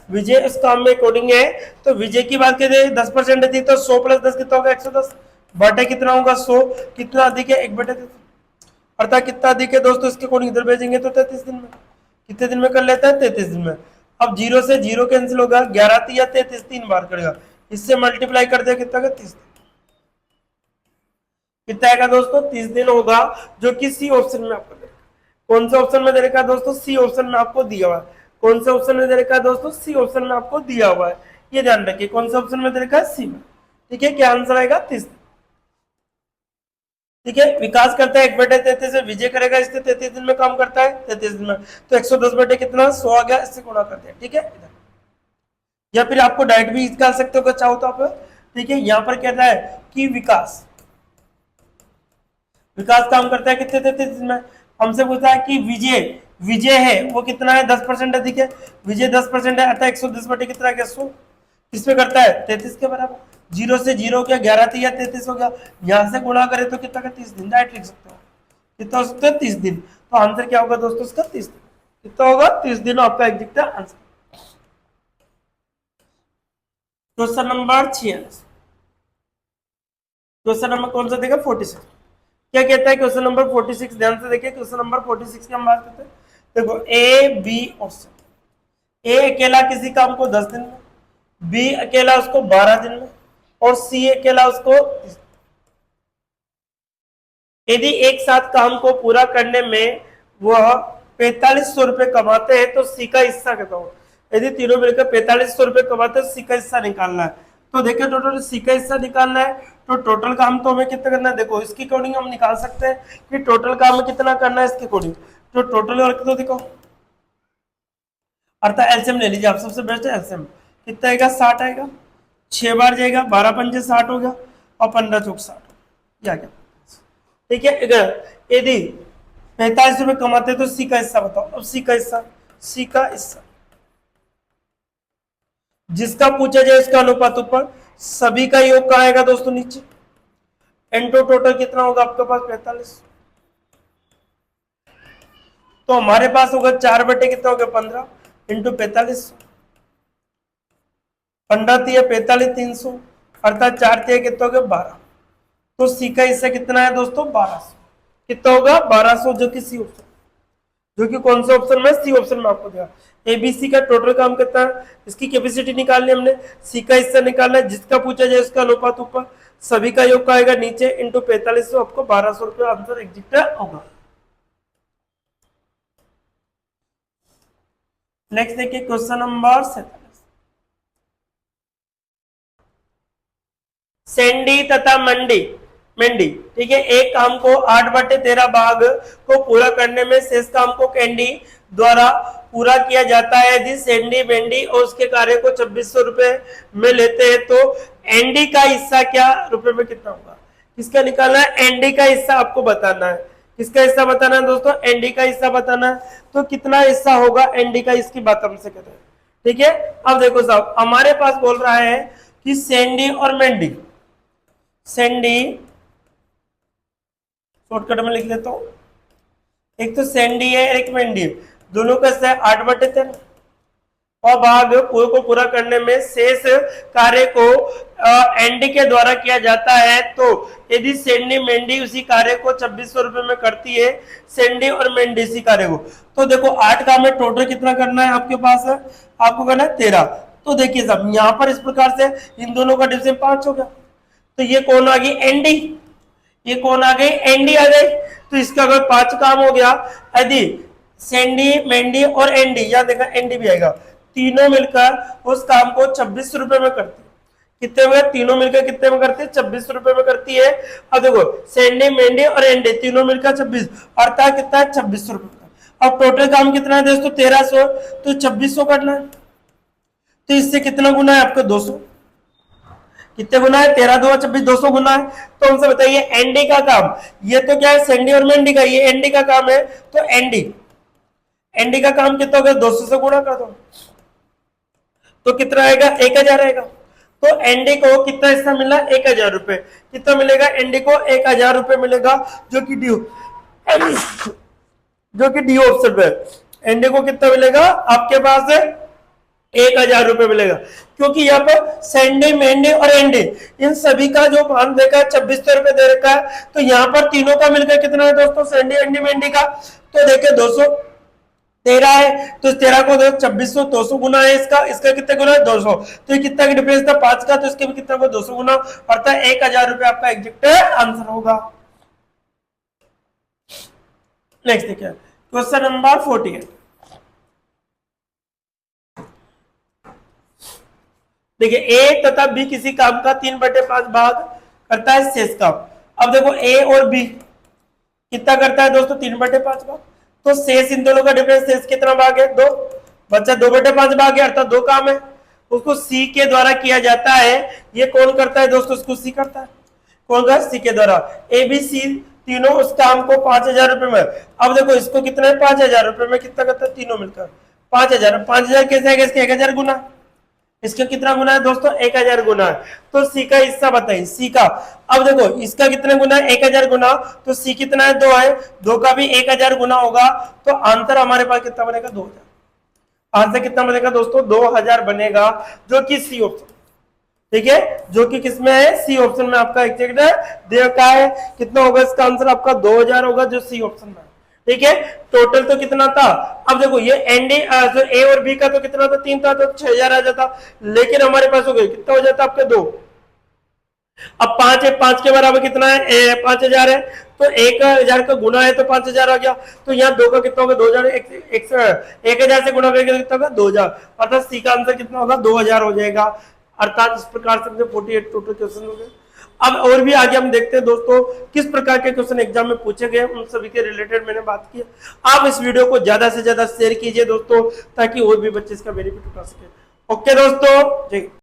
विजय इस काम में कोडिंग है तो विजय की बात करें 10% थी तो 100 + 10 कितना होगा 110, बटे कितना होगा 100, कितना अधिक है 1/33 अर्थात कितना अधिक है दोस्तों, इसके कोडिंग इधर भेजेंगे तो 33 दिन में, कितने दिन में कर लेता है 33 दिन में। अब 0 से 0 कैंसिल होगा, 11 या 33 3 बार करेगा, इससे मल्टीप्लाई कर दिया कितना का 30, कितना आएगा दोस्तों 30 दिन होगा, जो कि सी ऑप्शन में आपको देगा। कौन से ऑप्शन में दे रखा है दोस्तों, सी ऑप्शन में आपको दिया हुआ है। कौन से ऑप्शन में दे रखा है दोस्तों, सी ऑप्शन में आपको दिया हुआ है, ये ध्यान रखिए कौन से ऑप्शन में दे रखा है सी में। ठीक है, क्या आंसर आएगा 30। ठीक है, विकास करता है 1/33 से, विजय करेगा इससे 33 दिन में काम करता है 33 दिन में, तो 110 बटे कितना 100 आ गया, इससे गुणा कर दिया। ठीक है, या फिर आपको डायरेक्ट भी निकाल सकते हो चाहो तो आप। ठीक है, यहाँ पर कह रहा है कि विकास विकास काम करता है कितने 33 दिन में। हमसे पूछा है कि विजय विजय है वो कितना है 10% अधिक है, विजय 10% है अर्थात 110 बटे कितना है 100 किस पे करता है 33 के बराबर। 0 से 0 हो गया 11 थी या 33 हो गया, यहां से गुणा करें तो कितना का 30 दिन डायरेक्ट लिख सकते हो, कितना हो सकता है 30 दिन। तो आंसर क्या होगा दोस्तों इसका 30 दिन, कितना होगा 30 दिन आपका exact answer. Question number 46, question number कौन सा देगा 46, क्या कहता है क्वेश्चन नंबर 46, ध्यान से देखिए क्वेश्चन नंबर 46 की हम बात करते हैं। देखो ए बी और सी, ए अकेला किसी काम को 10 दिन में, बी अकेला उसको 12 दिन में और सी अकेला उसको, यदि एक साथ काम को पूरा करने में वह 4500 रुपए कमाते हैं तो सी का हिस्सा कितना होगा। यदि तीनों मिलकर 4500 रुपए कमाते हैं सी का हिस्सा निकालना है। तो देखिए टोटल सी का हिस्सा निकालना है तो टोटल काम तो हमें कितना करना है, देखो इसकी अकॉर्डिंग हम निकाल सकते हैं कि टोटल काम में कितना करना है इसके अकॉर्डिंग। तो टोटल वर्क तो देखो अर्थात एलसीएम ले लीजिए आप, सबसे बेस्ट है एलसीएम, कितना आएगा 60 आएगा, 6 बार जाएगा 12 पंजे 60 हो गया और 15 चौक 60 आ गया। ठीक है, यदि 45 रुपए कमाते तो सी का हिस्सा बताओ। अब सी का हिस्सा, सी का हिस्सा जिसका पूछा जाए उसका अनुपात ऊपर, सभी का योग कहाँ आएगा दोस्तों नीचे, एंटो टोटल कितना होगा आपके पास 45, तो हमारे पास होगा 4 बटे कितना होगा 15 इंटू 45, 15 थी 45 300 अर्थात 4 थी कितना होगा 12, तो सी का हिस्सा कितना है दोस्तों 1200, कितना होगा 1200 जो कि सी ऑप्शन, जो कि कौन सा ऑप्शन में सी ऑप्शन में आपको दिया। एबीसी का टोटल काम कितना है, इसकी कैपेसिटी निकालनी हमने, सी का हिस्सा निकालना है, जिसका पूछा जाए उसका अनुपात ऊपर, सभी का योग का आएगा नीचे इंटू 4500 आपको 1200 रुपये आंसर एग्जैक्ट होगा। नेक्स्ट देखिए क्वेश्चन नंबर 47, सेंडी तथा मंडी मेंढी, ठीक है, एक काम को 8/13 भाग को पूरा करने में शेष काम को कैंडी द्वारा पूरा किया जाता है। यदि सेंडी मेंढी और उसके कार्य को 2600 रुपए में लेते हैं तो एंडी का हिस्सा क्या रुपए में कितना होगा, किसका निकालना है, एंडी का हिस्सा आपको बताना है, किसका हिस्सा बताना है दोस्तों, एंडी का हिस्सा बताना है। तो कितना हिस्सा होगा एंडी का, इसकी बात हमसे कर रहे हैं। ठीक है, अब देखो साहब हमारे पास बोल रहा है कि सेंडी और मेंढी, सेंडी शॉर्टकट में लिख लेता हूं, एक तो सेंडी है एक मेंढी है, दोनों का हिस्सा 8/13 और भाग को पूरा करने में शेष कार्य को एंडी के द्वारा किया जाता है। तो यदि सेंडी मेंढी उसी कार्य को 2600 रुपए में करती है, सेंडी और मेंढी इसी कार्य को, तो देखो 8 काम में टोटल कितना करना है आपके पास है, आपको करना है 13। तो देखिए साहब यहाँ पर इस प्रकार से इन दोनों का डिवीजन 5 हो गया, तो ये कौन आ गई एंडी, ये कौन आ गई एंडी आ गई। तो इसका अगर 5 काम हो गया, यदि सेंडी मेंढी और एंडी, या देखा एंडी भी आएगा, तीनों मिलकर उस काम को 26 रुपए में करती है, कितने में, तीनों मिलकर कितने में करती है 26 रुपए में करती है। अब देखो सेंडी मेंढी और एंडी तीनों मिलकर 26 अर्थात कितना है 2600 रुपए। अब टोटल काम कितना है दोस्तों 1300, तो 2600 करना है, तो इससे कितना गुना है आपका 200, कितने गुना है 13 2 26 200 गुना है। तो हमसे बताइए एंडी का काम, ये तो क्या है सेंडी और मेंढी का, ये एंडी का काम है, तो एंडी का काम कितना होगा 200 से गुणा कर दो तो कितना आएगा 1000 आएगा। तो एंडी को कितना हिस्सा मिला 1000 रुपए, कितना मिलेगा एंडी को 1000 रुपए मिलेगा, जो कि डी ऑप्शन पे। एंडी को कितना मिलेगा आपके पास 1000 रुपए मिलेगा, क्योंकि यहाँ पर सेंडी मेंढी और एंडी इन सभी का जो मान देखा है 2600 रुपए दे रखा है, तो यहाँ पर तीनों का मिलकर कितना है दोस्तों सेंडी एंडी मेंढी का, तो देखिए 213 है, तो 13 को 2600 200 गुना है इसका, इसका कितना गुना है 200, तो ये कितना का डिफरेंस था 5 का, तो इसके भी कितना 200 गुना अर्थात 1000 रुपए आपका एग्जैक्ट आंसर होगा। नेक्स्ट देखिए क्वेश्चन नंबर 48, देखिए ए तथा बी किसी काम का 3/5 भाग करता है शेष काम। अब देखो ए और बी कितना करता है दोस्तों 3/5 भाग, तो शेष इन दोनों का डिफरेंस, शेष कितना भाग है 2, बच्चा 2/5 भाग है अर्थात 2 काम है, उसको सी के द्वारा किया जाता है। ये कौन करता है दोस्तों, उसको सी करता है, कौन का सी के द्वारा। ए बी सी तीनों उस काम को 5,000 रुपए में। अब देखो इसको कितना है 5,000 रुपए में, कितना करता है तीनों मिलकर 5,000। 5,000 कैसे आएगा, इसके 1,000 गुना, इसका कितना गुना है दोस्तों 1,000 गुना है। तो सी का हिस्सा बताइए, सी का। अब देखो इसका कितना गुना है 1,000 गुना, तो सी कितना है 2 है, 2 का भी 1,000 गुना होगा, तो आंसर हमारे पास कितना बनेगा 2,000। आंसर कितना बनेगा दोस्तों 2,000 बनेगा, जो कि सी ऑप्शन, ठीक है, जो कि किसमें है सी ऑप्शन में आपका एग्जैक्ट दे रखा है। कितना होगा इसका आंसर आपका 2,000 होगा, जो सी ऑप्शन में, ठीक है। टोटल तो कितना था, अब देखो ये एनडी ए और बी का तो कितना था 3 था, तो 6,000 आ जाता, लेकिन हमारे पास हो गए कितना हो जाता आपके 2। अब 5 है, 5 के बराबर कितना है 5,000 है, तो 1,000 का गुना है तो 5,000 आ गया। तो यहाँ 2 का कितना होगा 2,000, 1,000 से गुना करके कितना होगा 2,000, अर्थात सी का आंसर कितना होगा 2,000 हो जाएगा। अर्थात इस प्रकार से 48 टोटल क्वेश्चन हो गए। अब और भी आगे हम देखते हैं दोस्तों किस प्रकार के क्वेश्चन एग्जाम में पूछे गए, उन सभी के रिलेटेड मैंने बात की। आप इस वीडियो को ज्यादा से ज्यादा शेयर कीजिए दोस्तों, ताकि और भी बच्चे इसका बेनिफिट उठा सके। ओके दोस्तों, जय।